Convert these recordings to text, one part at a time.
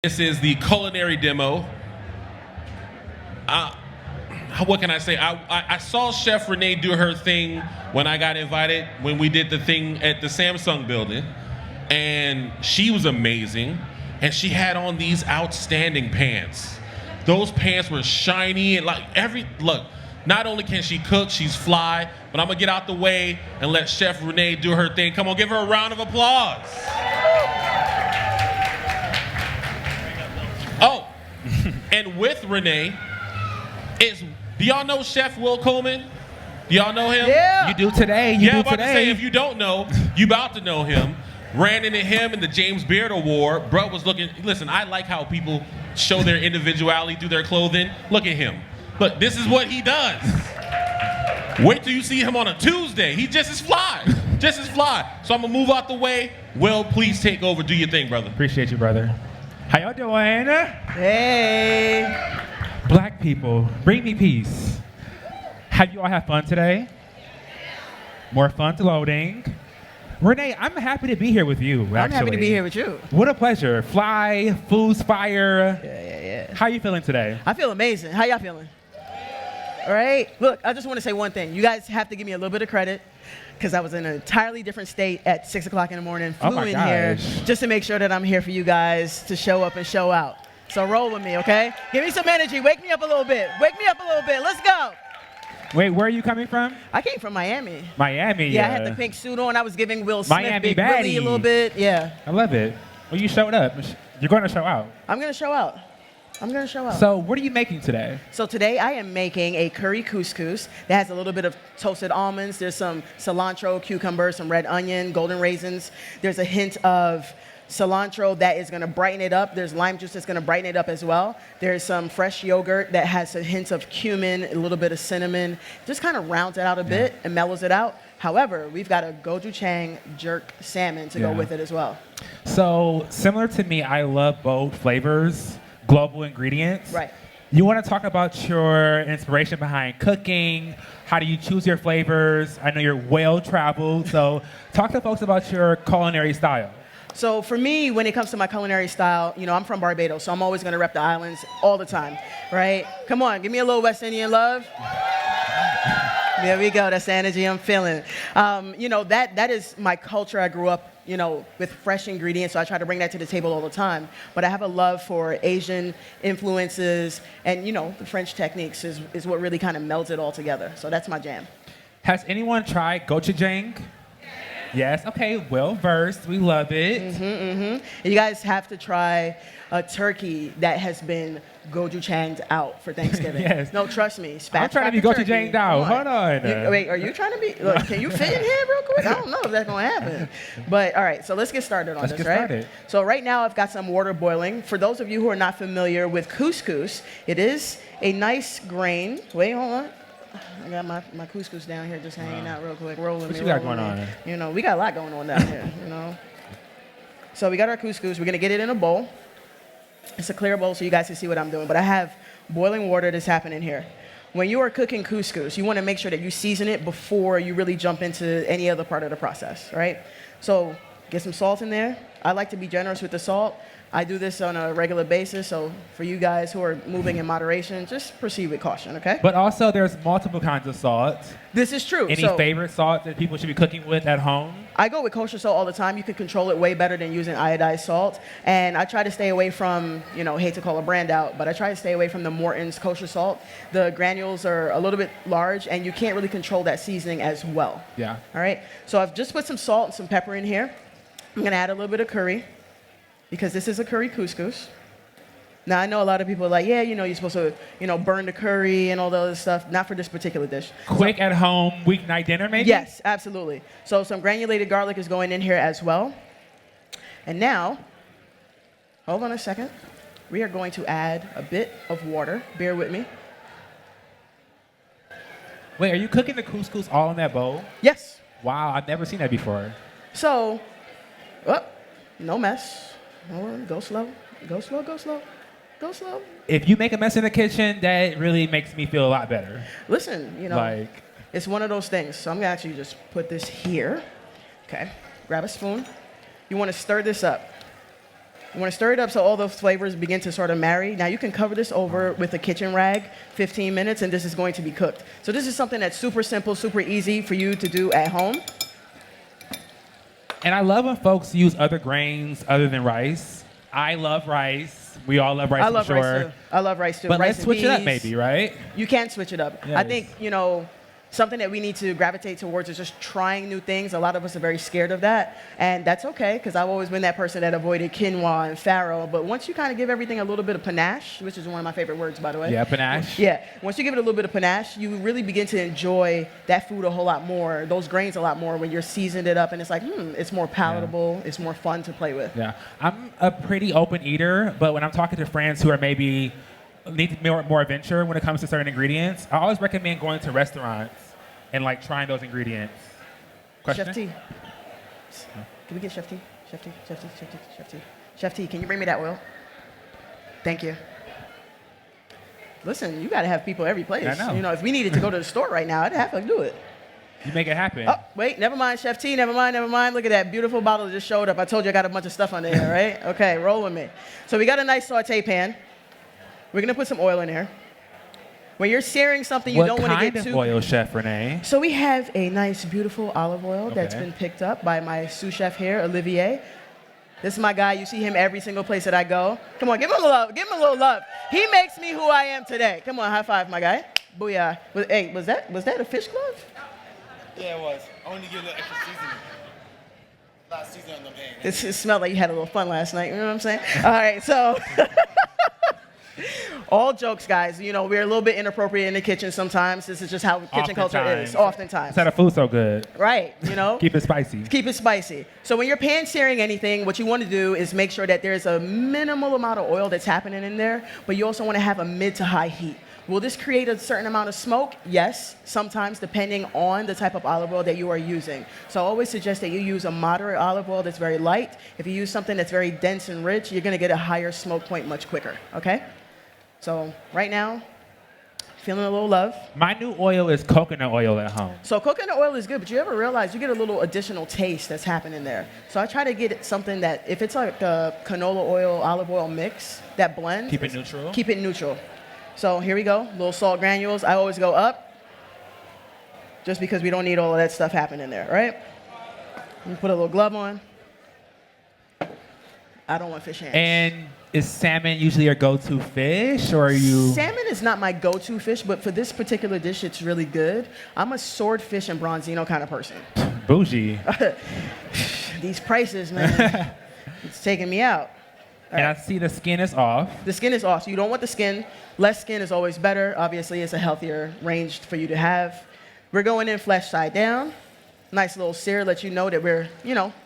This is the culinary demo. What can I say? I saw Chef Renee do her thing when I got invited, when we did the thing at the Samsung building. And she was amazing. And she had on these outstanding pants. Those pants were shiny and look, not only can she cook, she's fly, but I'm gonna get out the way and let Chef Renee do her thing. Come on, give her a round of applause. Oh, and with Renee do y'all know Chef Will Coleman? Do y'all know him? Yeah. You do today. To say, if you don't know, you about to know him. Ran into him in the James Beard Award. Bro was listen, I like how people show their individuality through their clothing. Look at him. Look, this is what he does. Wait till you see him on a Tuesday. He just as fly. Just as fly. So I'm gonna move out the way. Will, please take over. Do your thing, brother. Appreciate you, brother. How y'all doing? Hey. Black people, bring me peace. Have you all had fun today? More fun to loading. Renee, I'm happy to be here with you, actually. I'm happy to be here with you. What a pleasure. Fly, food's fire. Yeah. How you feeling today? I feel amazing. How y'all feeling? All right. Look, I just want to say one thing. You guys have to give me a little bit of credit because I was in an entirely different state at 6 o'clock in the morning. Flew in here just to make sure that I'm here for you guys to show up and show out. So roll with me, okay? Give me some energy. Wake me up a little bit. Wake me up a little bit. Let's go. Wait, where are you coming from? I came from Miami. Miami, Yeah, I had the pink suit on. I was giving Will Smith Miami Big Willie a little bit. Yeah. I love it. Well, you showed up. You're going to show out. I'm going to show out. So what are you making today? So today I am making a curry couscous that has a little bit of toasted almonds. There's some cilantro, cucumber, some red onion, golden raisins. There's a hint of cilantro that is going to brighten it up. There's lime juice that's going to brighten it up as well. There's some fresh yogurt that has a hint of cumin, a little bit of cinnamon. Just kind of rounds it out a bit and mellows it out. However, we've got a gochujang jerk salmon to go with it as well. So similar to me, I love both flavors, global ingredients. Right. You want to talk about your inspiration behind cooking? How do you choose your flavors? I know you're well-traveled, so talk to folks about your culinary style. So for me, when it comes to my culinary style, I'm from Barbados, so I'm always going to rep the islands all the time, right? Come on, give me a little West Indian love. There we go. That's the energy I'm feeling. That is my culture. I grew up, with fresh ingredients, so I try to bring that to the table all the time. But I have a love for Asian influences, and, the French techniques is what really kind of melds it all together. So that's my jam. Has anyone tried gochujang? Yes. Okay. Well versed. We love it. You guys have to try a turkey that has been gochujanged out for Thanksgiving. Yes. No, trust me. I'm trying to be gochujanged out. Hold on. Wait, are you trying to be? Look, can you fit in here real quick? I don't know if that's going to happen. But all right, so let's get started on this, right? So right now I've got some water boiling. For those of you who are not familiar with couscous, it is a nice grain. Wait, hold on. I got my couscous down here just hanging out real quick, rolling What me. you got going on? We got a lot going on down here, So we got our couscous. We're going to get it in a bowl. It's a clear bowl so you guys can see what I'm doing. But I have boiling water that's happening here. When you are cooking couscous, you want to make sure that you season it before you really jump into any other part of the process, right? So get some salt in there. I like to be generous with the salt. I do this on a regular basis, so for you guys who are moving in moderation, just proceed with caution, okay? But also, there's multiple kinds of salt. This is true. Any favorite salt that people should be cooking with at home? I go with kosher salt all the time. You can control it way better than using iodized salt. And I try to stay away from, hate to call a brand out, but I try to stay away from the Morton's kosher salt. The granules are a little bit large, and you can't really control that seasoning as well. Yeah. All right? So I've just put some salt and some pepper in here. I'm going to add a little bit of curry, because this is a curry couscous. Now, I know a lot of people are like, yeah, you're supposed to, burn the curry and all the other stuff. Not for this particular dish. Quick at home weeknight dinner, maybe? Yes, absolutely. So some granulated garlic is going in here as well. And now, hold on a second. We are going to add a bit of water. Bear with me. Wait, are you cooking the couscous all in that bowl? Yes. Wow, I've never seen that before. So, no mess. Hold on, go slow. Go slow, go slow. Go slow. If you make a mess in the kitchen, that really makes me feel a lot better. Listen, it's one of those things. So I'm going to actually just put this here. Okay. Grab a spoon. You want to stir this up. You want to stir it up so all those flavors begin to sort of marry. Now you can cover this over with a kitchen rag, 15 minutes, and this is going to be cooked. So this is something that's super simple, super easy for you to do at home. And I love when folks use other grains other than rice. I love rice. We all love rice, I love I'm sure. rice too. I love rice too. But rice let's switch and it up peas. maybe, right? You can switch it up. Yes. I think, something that we need to gravitate towards is just trying new things. A lot of us are very scared of that, and that's okay, because I've always been that person that avoided quinoa and farro. But once you kind of give everything a little bit of panache, which is one of my favorite words, by the way. Yeah, panache. Yeah, once you give it a little bit of panache, you really begin to enjoy that food a whole lot more, those grains a lot more when you're seasoned it up, and it's like, it's more palatable, it's more fun to play with. Yeah. I'm a pretty open eater, but when I'm talking to friends who are maybe need more adventure when it comes to certain ingredients, I always recommend going to restaurants and like trying those ingredients. Question? Chef T. Can we get Chef T? Chef T, Chef T, Chef T, Chef T. Chef T, can you bring me that oil? Thank you. Listen, you got to have people every place. I know. If we needed to go to the store right now, I'd have to do it. You make it happen. Oh, wait, never mind, Chef T, never mind. Look at that beautiful bottle that just showed up. I told you I got a bunch of stuff under here, right? Okay, roll with me. So we got a nice saute pan. We're going to put some oil in there. When you're searing something, you don't want to get too... What kind of oil, Chef Renee? So we have a nice, beautiful olive oil that's been picked up by my sous chef here, Olivier. This is my guy. You see him every single place that I go. Come on, give him a love. Give him a little love. He makes me who I am today. Come on, high five, my guy. Booyah. Hey, was that a fish glove? Yeah, it was. I wanted to give a little extra seasoning. A lot of seasoning on the pan. It smelled like you had a little fun last night. You know what I'm saying? All right, so... All jokes, guys. We're a little bit inappropriate in the kitchen sometimes. This is just how kitchen culture is, oftentimes. That's how the food's so good. Right, Keep it spicy. Keep it spicy. So when you're pan searing anything, what you want to do is make sure that there's a minimal amount of oil that's happening in there, but you also want to have a mid to high heat. Will this create a certain amount of smoke? Yes, sometimes depending on the type of olive oil that you are using. So I always suggest that you use a moderate olive oil that's very light. If you use something that's very dense and rich, you're going to get a higher smoke point much quicker, okay? So right now, feeling a little love. My new oil is coconut oil at home. So coconut oil is good, but you ever realize you get a little additional taste that's happening there. So I try to get something that, if it's like a canola oil, olive oil mix, that blend. Keep it neutral? Keep it neutral. So here we go, little salt granules. I always go up, just because we don't need all of that stuff happening there, right? You put a little glove on. I don't want fish hands. And is salmon usually your go-to fish, or are you... Salmon is not my go-to fish, but for this particular dish, it's really good. I'm a swordfish and bronzino kind of person. Bougie. These prices, man, it's taking me out. And I see the skin is off. The skin is off, so you don't want the skin. Less skin is always better. Obviously, it's a healthier range for you to have. We're going in flesh side down. Nice little sear, let you know that we're,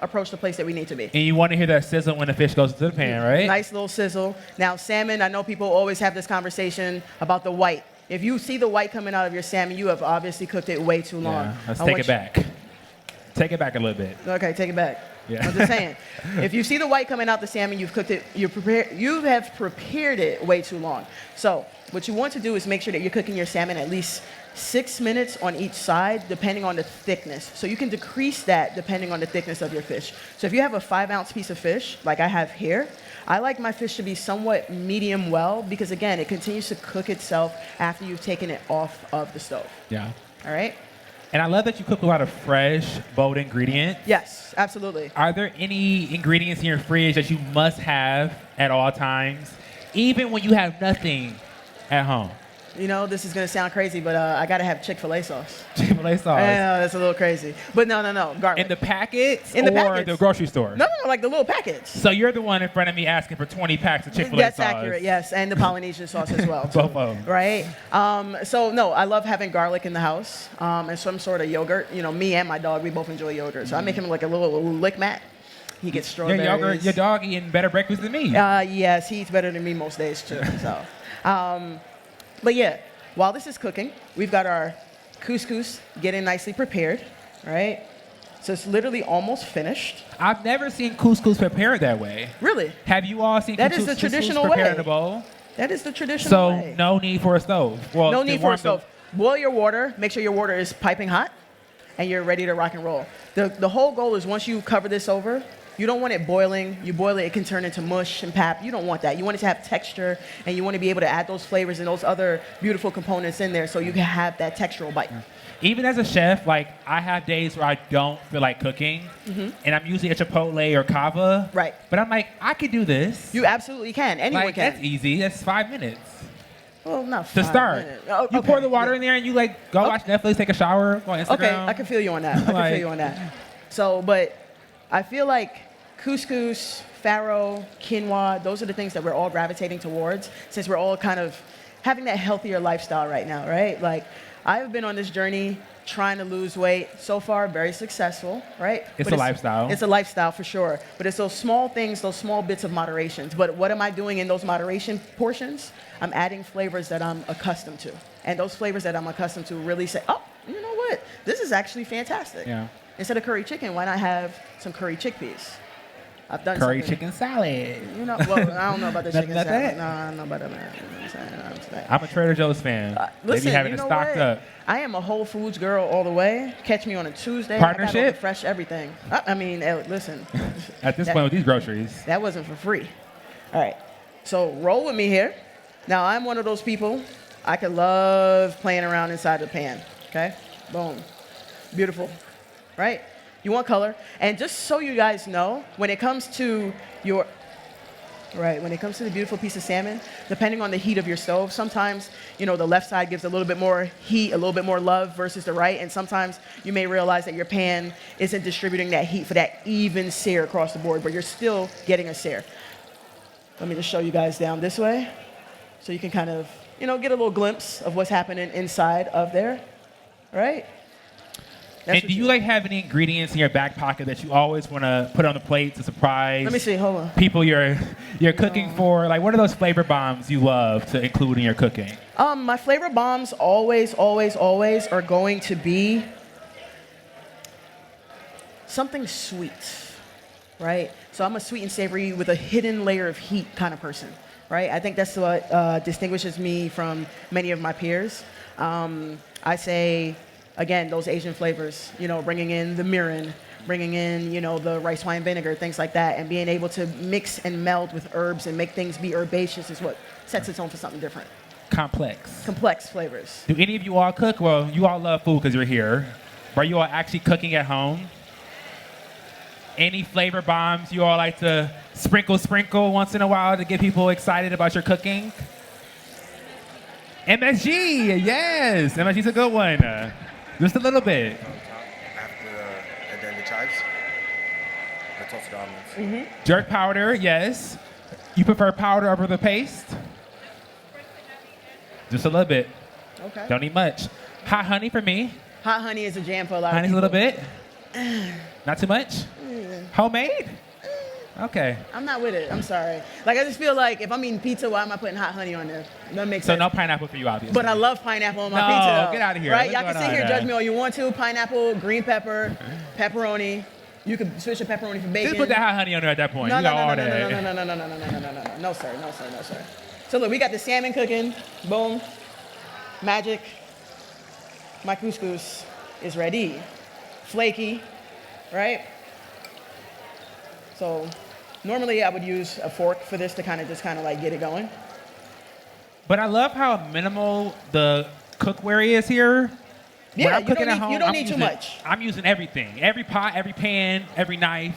approach the place that we need to be. And you want to hear that sizzle when the fish goes into the pan, right? Nice little sizzle. Now, salmon, I know people always have this conversation about the white. If you see the white coming out of your salmon, you have obviously cooked it way too long. Yeah, let's take it back. Take it back a little bit. Okay, take it back. Yeah. I'm just saying, if you see the white coming out the salmon, you've cooked it, you have prepared it way too long. So what you want to do is make sure that you're cooking your salmon at least 6 minutes on each side, depending on the thickness. So you can decrease that depending on the thickness of your fish. So if you have a 5-ounce piece of fish, like I have here, I like my fish to be somewhat medium well, because again, it continues to cook itself after you've taken it off of the stove. Yeah. All right? And I love that you cook a lot of fresh, bold ingredients. Yes, absolutely. Are there any ingredients in your fridge that you must have at all times, even when you have nothing at home? This is going to sound crazy, but I got to have Chick-fil-A sauce. Chick-fil-A sauce. I know, that's a little crazy. But no, garlic. In the packets In the or packets. the grocery store? No, like the little packets. So you're the one in front of me asking for 20 packs of Chick-fil-A sauce. That's accurate, yes, and the Polynesian sauce as well. Both of them. Right? So, no, I love having garlic in the house and some sort of yogurt. Me and my dog, we both enjoy yogurt. So I make him like a little lick mat. He gets strawberries. Your dog eating better breakfast than me. Yes, he eats better than me most days, too. So, but yeah. While this is cooking, we've got our couscous getting nicely prepared, right? So it's literally almost finished. I've never seen couscous prepared that way. Really? Have you all seen That couscous is the traditional prepared way. in a bowl? That is the traditional way. So no need for a stove. Well, no need for a stove. Boil your water. Make sure your water is piping hot, and you're ready to rock and roll. The whole goal is once you cover this over, You don't want it boiling. You boil it, it can turn into mush and pap. You don't want that. You want it to have texture, and you want to be able to add those flavors and those other beautiful components in there so you can have that textural bite. Even as a chef, like I have days where I don't feel like cooking, and I'm usually at Chipotle or Cava. Right. But I'm like, I could do this. You absolutely can. Anyone Like can. that's easy. That's 5 minutes Well, not to 5 start. minutes. Oh, You okay. pour the water Yeah. in there and you like go watch Netflix, take a shower, go on Instagram. Okay, I can feel you on that. I can Like- feel you on that. So, but I feel like couscous, farro, quinoa, those are the things that we're all gravitating towards since we're all kind of having that healthier lifestyle right now, right? Like, I've been on this journey trying to lose weight. So far, very successful, right? It's But a lifestyle. It's a lifestyle for sure. But it's those small things, those small bits of moderations. But what am I doing in those moderation portions? I'm adding flavors that I'm accustomed to. And those flavors that I'm accustomed to really say, oh, you know what? This is actually fantastic. Yeah. Instead of curry chicken, why not have some curry chickpeas? I've done Curry something- chicken salad. You know, well, I don't know about the Nothing chicken like salad. that? No, I don't know about that. Man. You know what I'm saying? You know what I'm saying? I'm a Trader Joe's fan. They Listen, be having you it know stocked what? up. I am a Whole Foods girl all the way. Catch me on a Tuesday. I got all the Partnership? fresh everything. I mean, listen. At this that- point with these groceries. That wasn't for free. All right. So roll with me here. Now, I'm one of those people, I could love playing around inside the pan. Okay? Boom. Beautiful. Right? You want color. And just so you guys know, when it comes to your... Right, when it comes to the beautiful piece of salmon, depending on the heat of your stove, sometimes, you know, the left side gives a little bit more heat, a little bit more love versus the right, and sometimes you may realize that your pan isn't distributing that heat for that even sear across the board, but you're still getting a sear. Let me just show you guys down this way so you can kind of, you know, get a little glimpse of what's happening inside of there, right? That's And what do you like have any ingredients in your back pocket that you always want to put on the plate to surprise Let me see, hold on. people you're cooking for? Like, what are those flavor bombs you love to include in your cooking? My flavor bombs always are going to be something sweet, right? So I'm a sweet and savory with a hidden layer of heat kind of person, right? I think that's what distinguishes me from many of my peers. I say, again, those Asian flavors, you know, bringing in the mirin, bringing in, you know, the rice wine vinegar, things like that, and being able to mix and meld with herbs and make things be herbaceous is what sets its own for something different. Complex. Complex flavors. Do any of you all cook? Well, you all love food because you're here. But are you all actually cooking at home? Any flavor bombs you all like to sprinkle once in a while to get people excited about your cooking? MSG, yes. MSG's a good one. Just a little bit. And then the chives. The toasted almonds. Jerk powder, yes. You prefer powder over the paste? Just a little bit. Okay. Don't need much. Hot honey for me. Hot honey is a jam for a lot Honey's of a people. little bit. Not too much. Homemade. Okay. I'm not with it. I'm sorry. Like, I just feel like if I'm eating pizza, why am I putting hot honey on there? That makes So sense. no pineapple for you, obviously. But I love pineapple on my No, pizza. Though. get outta here. Right? What's Y'all can going sit on here, there? judge me all you want to. Pineapple, green pepper, pepperoni. You could switch the pepperoni for bacon. Just put that hot honey on there at that point. No, You no, got no, all no, no, that. no, no, no, no, no, no, no, no, no, no, no, no, sir, no, sir, no, sir. So look, we got the salmon cooking. Boom. Magic. My couscous is ready. Flaky, right? So normally I would use a fork for this to kind of like get it going. But I love how minimal the cookware is here. Yeah, when I'm you cooking don't at home, you don't I'm need too using- much. I'm using everything. Every pot, every pan, every knife.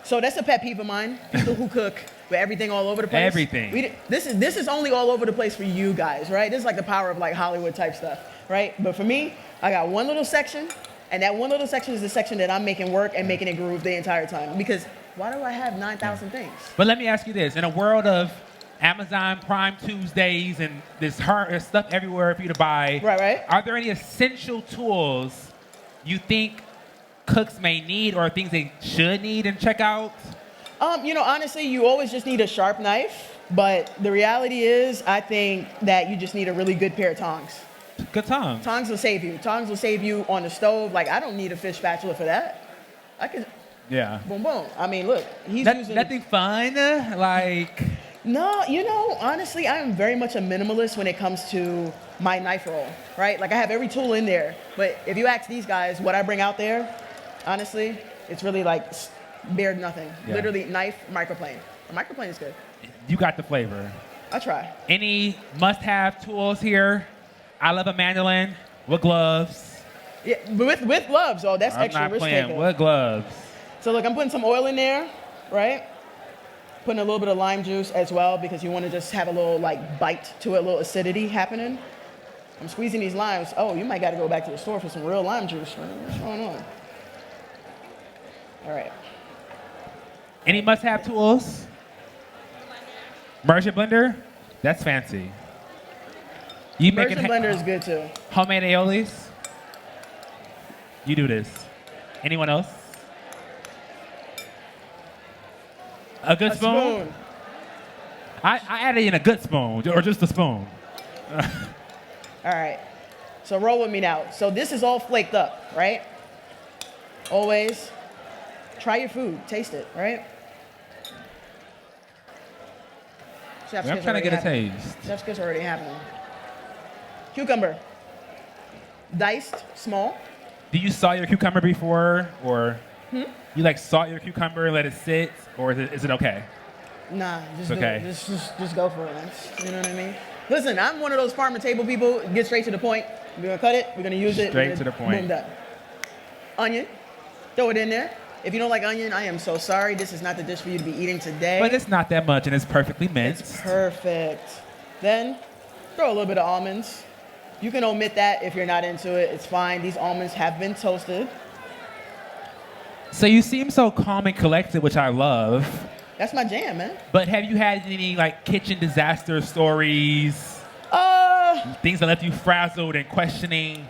So that's a pet peeve of mine. People who cook with everything all over the place. Everything. This is only all over the place for you guys, right? This is like the power of like Hollywood type stuff, right? But for me, I got one little section, and that one little section is the section that I'm making work and making it groove the entire time. Because why do I have 9,000 things? But let me ask you this. In a world of Amazon Prime Tuesdays and there's stuff everywhere for you to buy. Right. Are there any essential tools you think cooks may need or things they should need and check out? You know, honestly, you always just need a sharp knife. But the reality is, I think that you just need a really good pair of tongs. Good tongue. Tongs will save you. Tongs will save you on the stove. Like, I don't need a fish spatula for that. I can, Yeah. boom, boom. I mean, look, he's using... Nothing fun? Like... No, you know, honestly, I am very much a minimalist when it comes to my knife roll, right? Like, I have every tool in there. But if you ask these guys what I bring out there, honestly, it's really like bared nothing. Yeah. Literally knife, microplane. A microplane is good. You got the flavor. I'll try. Any must-have tools here? I love a mandolin with gloves. Yeah, but with gloves. Oh, that's I'm extra not risk playing taker. with gloves. So look, I'm putting some oil in there, right? Putting a little bit of lime juice as well because you want to just have a little like bite to it, a little acidity happening. I'm squeezing these limes. Oh, you might got to go back to the store for some real lime juice. What's going on? All right. Any must-have tools? Immersion blender? That's fancy. You making Immersion blender is good too. homemade aiolis? You do this. Anyone else? A good A spoon? spoon. I added in a good spoon, or just a spoon. All right. So roll with me now. So this is all flaked up, right? Always try your food, taste it, right? Chef's I'm kiss trying to already get a happening. taste. Chef's kiss already happening. Cucumber. Diced, small. Do you salt your cucumber before, or you like salt your cucumber and let it sit, or is it okay? Nah, just It's do okay. it. Just go for it, man. You know what I mean? Listen, I'm one of those farm to table people. Get straight to the point. We're gonna cut it. We're gonna use it. Straight we're to gonna- the point. Boom, done. Onion. Throw it in there. If you don't like onion, I am so sorry. This is not the dish for you to be eating today. But it's not that much, and it's perfectly minced. It's perfect. Then throw a little bit of almonds. You can omit that if you're not into it. It's fine. These almonds have been toasted. So you seem so calm and collected, which I love. That's my jam, man. But have you had any like kitchen disaster stories? Things that left you frazzled and questioning?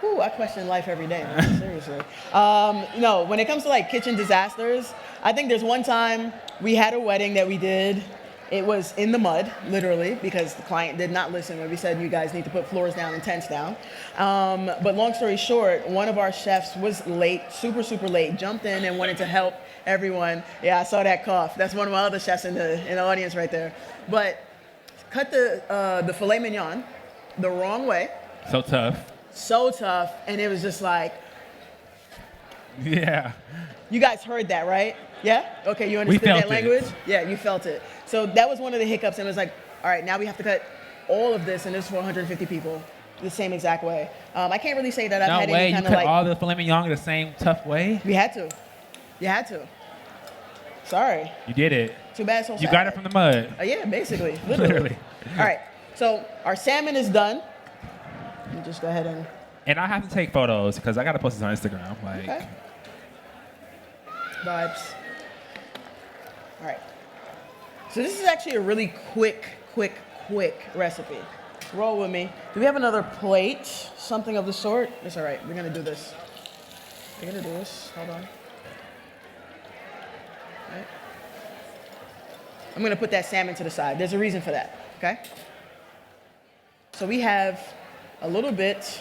Ooh, I question life every day, man. Seriously. No, when it comes to like kitchen disasters, I think there's one time we had a wedding that we did. It was in the mud, literally, because the client did not listen when we said you guys need to put floors down and tents down. But long story short, one of our chefs was late, super, super late, jumped in and wanted to help everyone. Yeah, I saw that cough. That's one of my other chefs in the audience right there. But cut the filet mignon the wrong way. So tough. So tough, and it was just like, Yeah. you guys heard that, right? Yeah? Okay, you understood felt that it. language? Yeah, you felt it. So that was one of the hiccups, and it was like, all right, now we have to cut all of this, and this is for 150 people, the same exact way. I can't really say that I've No had way. any You kind cut of like, all the filet mignon the same tough way? we had to. You had to. Sorry. You did it. Too bad, so You sad. got it from the mud. Yeah, basically, literally. All right, so our salmon is done. Let me just go ahead and, And I have to take photos because I got to post this on Instagram. Like, okay. Vibes. All right. So this is actually a really quick recipe. Roll with me. Do we have another plate? Something of the sort? It's all right. We're going to do this. We're going to do this. Hold on. All right. I'm going to put that salmon to the side. There's a reason for that, okay? So we have a little bit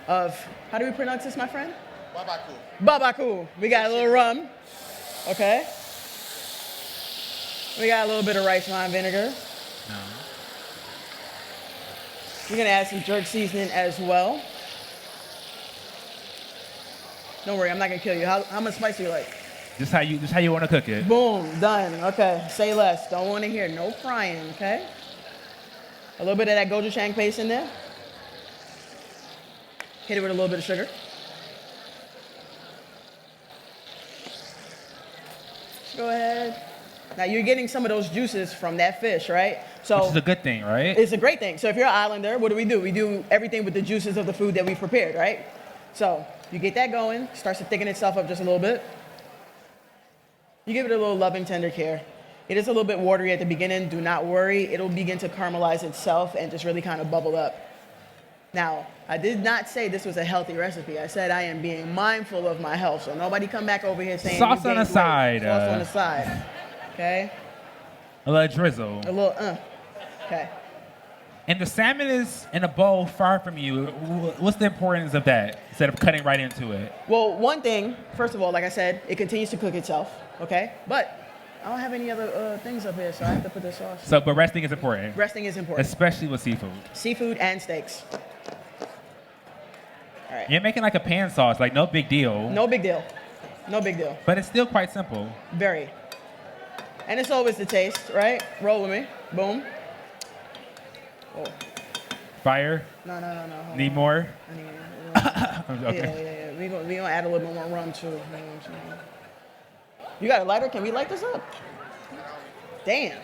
of, how do we pronounce this, my friend? Babaku. Babaku. We got a little rum, okay? We got a little bit of rice wine vinegar. We're gonna add some jerk seasoning as well. Don't worry, I'm not gonna kill you. How much spice do you like? just how you want to cook it. Boom, done. Okay, say less. Don't want to hear no frying, okay? A little bit of that gochujang paste in there. Hit it with a little bit of sugar. Go ahead. Now you're getting some of those juices from that fish, right? So Which is a good thing, right? it's a great thing. So if you're an islander, what do? We do everything with the juices of the food that we've prepared, right? So you get that going, starts to thicken itself up just a little bit. You give it a little loving, tender care. It is a little bit watery at the beginning. Do not worry. It'll begin to caramelize itself and just really kind of bubble up. Now, I did not say this was a healthy recipe. I said I am being mindful of my health. So nobody come back over here saying Sauce you on the gained weight. side, Sauce on the side. Okay? A little drizzle. A little, Okay. And the salmon is in a bowl far from you. What's the importance of that instead of cutting right into it? Well, one thing, first of all, like I said, it continues to cook itself, okay? But I don't have any other things up here, so I have to put this sauce. So, but resting is important, Resting is important. especially with seafood. Seafood and steaks. All right. You're making like a pan sauce, like no big deal. No big deal. No big deal. But it's still quite simple. Very. And it's always the taste, right? Roll with me. Boom. Oh. Fire? No. Hold Need on. more? I need Okay. Yeah. We gonna add a little bit more rum too. You got a lighter? Can we light this up? Damn.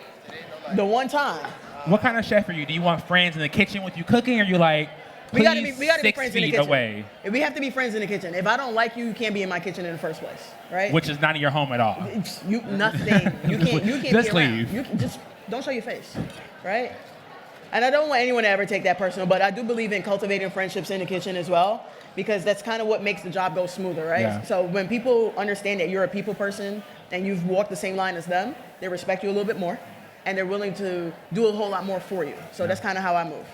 The one time. What kind of chef are you? Do you want friends in the kitchen with you cooking, or you like, We gotta please be 6 friends in the feet kitchen. away? We have to be friends in the kitchen. If I don't like you, you can't be in my kitchen in the first place, right? Which is not in your home at all. You nothing. You can't Just be around. leave. You can just don't show your face, right? And I don't want anyone to ever take that personal, but I do believe in cultivating friendships in the kitchen as well, because that's kind of what makes the job go smoother, right? Yeah. So when people understand that you're a people person and you've walked the same line as them, they respect you a little bit more, and they're willing to do a whole lot more for you. So that's kind of how I move.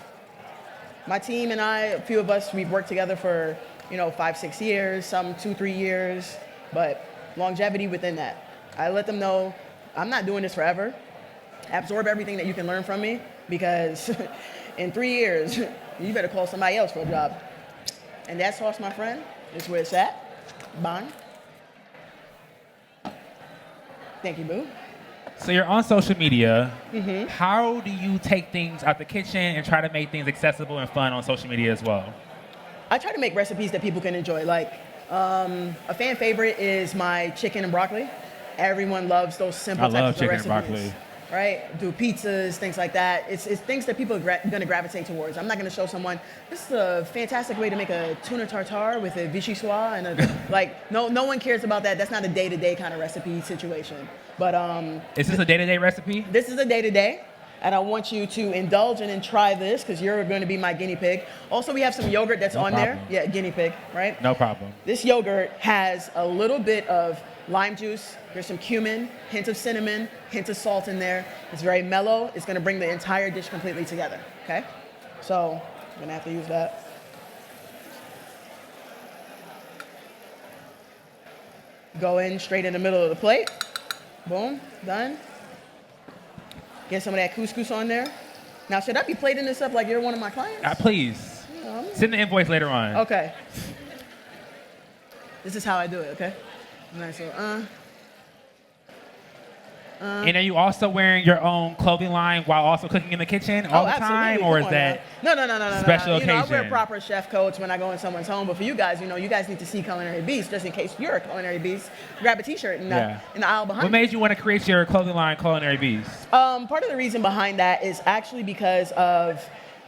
My team and I, a few of us, we've worked together for 5-6 years, some 2-3 years, but longevity within that. I let them know I'm not doing this forever. Absorb everything that you can learn from me, because in 3 years, you better call somebody else for a job. And that sauce, my friend, is where it's at. Bang. Thank you, boo. So you're on social media. Mm-hmm. How do you take things out the kitchen and try to make things accessible and fun on social media as well? I try to make recipes that people can enjoy. Like, a fan favorite is my chicken and broccoli. Everyone loves those simple types of recipes. I love chicken and broccoli. Right? Do pizzas, things like that. It's things that people are going to gravitate towards. I'm not going to show someone, this is a fantastic way to make a tuna tartare with a vichy soie. And no one cares about that. That's not a day-to-day kind of recipe situation. But is this a day-to-day recipe? This is a day-to-day. And I want you to indulge in and try this, because you're going to be my guinea pig. Also, we have some yogurt that's on there. Yeah, guinea pig, right? No problem. This yogurt has a little bit of lime juice. There's some cumin, hint of cinnamon, hint of salt in there. It's very mellow. It's going to bring the entire dish completely together, okay? So I'm going to have to use that. Go in straight in the middle of the plate. Boom, done. Get some of that couscous on there. Now, should I be plating this up like you're one of my clients? Please. Send the invoice later on. Okay. This is how I do it, okay? Nice little, And are you also wearing your own clothing line while also cooking in the kitchen all the time? Or is that no, special occasion? I wear proper chef coats when I go in someone's home. But for you guys, you guys need to see Culinary Beasts, just in case you're a Culinary Beast. Grab a T-shirt in the aisle behind. What made you want to create your clothing line, Culinary Beasts? Part of the reason behind that is actually because of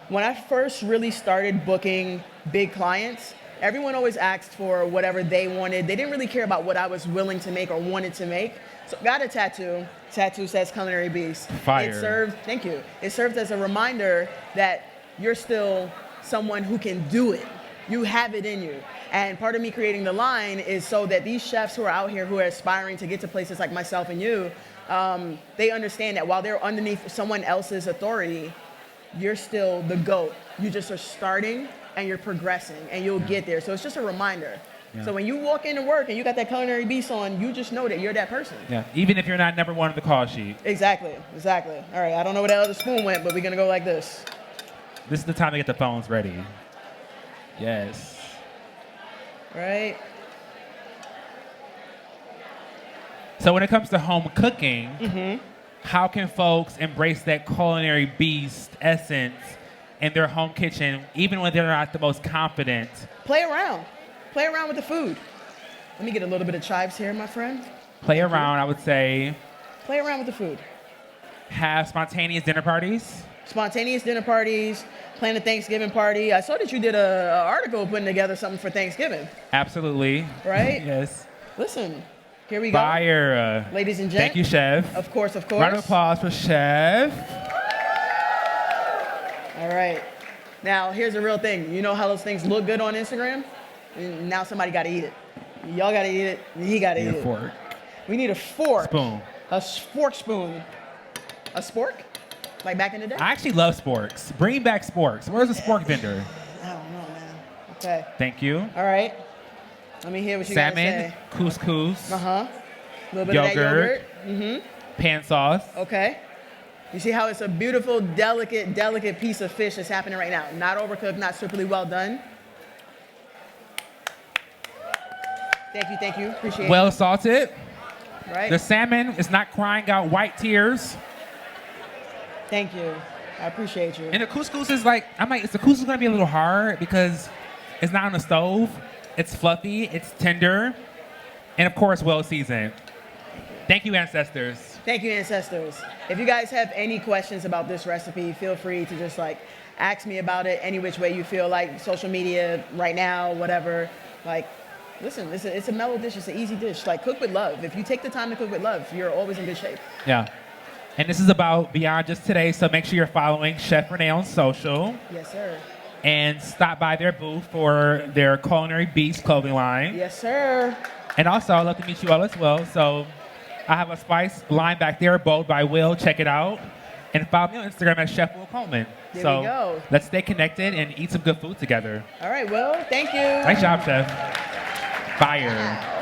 when I first really started booking big clients, everyone always asked for whatever they wanted. They didn't really care about what I was willing to make or wanted to make. So got a tattoo. Tattoo says Culinary Beasts. Fire. Thank you. It served as a reminder that you're still someone who can do it. You have it in you. And part of me creating the line is so that these chefs who are out here who are aspiring to get to places like myself and you, they understand that while they're underneath someone else's authority, you're still the GOAT. You just are starting and you're progressing and you'll get there. So it's just a reminder. Yeah. So when you walk into work and you got that Culinary Beast on, you just know that you're that person. Yeah, even if you're not number one on the call sheet. Exactly. All right, I don't know where that other spoon went, but we're gonna go like this. This is the time to get the phones ready. Yes. Right. So when it comes to home cooking, how can folks embrace that Culinary Beast essence in their home kitchen, even when they're not the most confident? Play around. Play around with the food. Let me get a little bit of chives here, my friend. Play around, I would say. Play around with the food. Have spontaneous dinner parties. Spontaneous dinner parties. Plan a Thanksgiving party. I saw that you did an article putting together something for Thanksgiving. Absolutely. Right? Yes. Listen, here we go. Fire. Ladies and gents. Thank you, Chef. Of course. Round of applause for Chef. All right. Now, here's the real thing. You know how those things look good on Instagram? And now somebody got to eat it. Y'all got to eat it. He got to eat it. Fork. We need a fork. Spoon. A fork spoon. A spork? Like back in the day? I actually love sporks. Bring back sporks. Where's the spork vendor? I don't know, man. Okay. Thank you. All right. Let me hear what you got to say. Salmon, couscous. A little bit of that yogurt. Pan sauce. Okay. You see how it's a beautiful, delicate piece of fish that's happening right now. Not overcooked, not superly well done. Thank you. Appreciate Well salted. it. Right. The salmon is not crying out white tears. Thank you. I appreciate you. And the couscous is like, is the couscous gonna be a little hard because it's not on the stove. It's fluffy, it's tender, and of course, well seasoned. Thank you, ancestors. Thank you, ancestors. If you guys have any questions about this recipe, feel free to just like ask me about it any which way you feel like, social media, right now, whatever. Like, listen, it's a mellow dish, it's an easy dish. Like, cook with love. If you take the time to cook with love, you're always in good shape. Yeah. And this is about beyond just today, so make sure you're following Chef Renee on social. Yes, sir. And stop by their booth for their Culinary Beasts clothing line. Yes, sir. And also, I'd love to meet you all as well. So I have a spice line back there, bowled by Will. Check it out. And follow me on Instagram at Chef Will Coleman. There we go. Let's stay connected and eat some good food together. All right, Will, thank you. Nice job, Chef. Fire.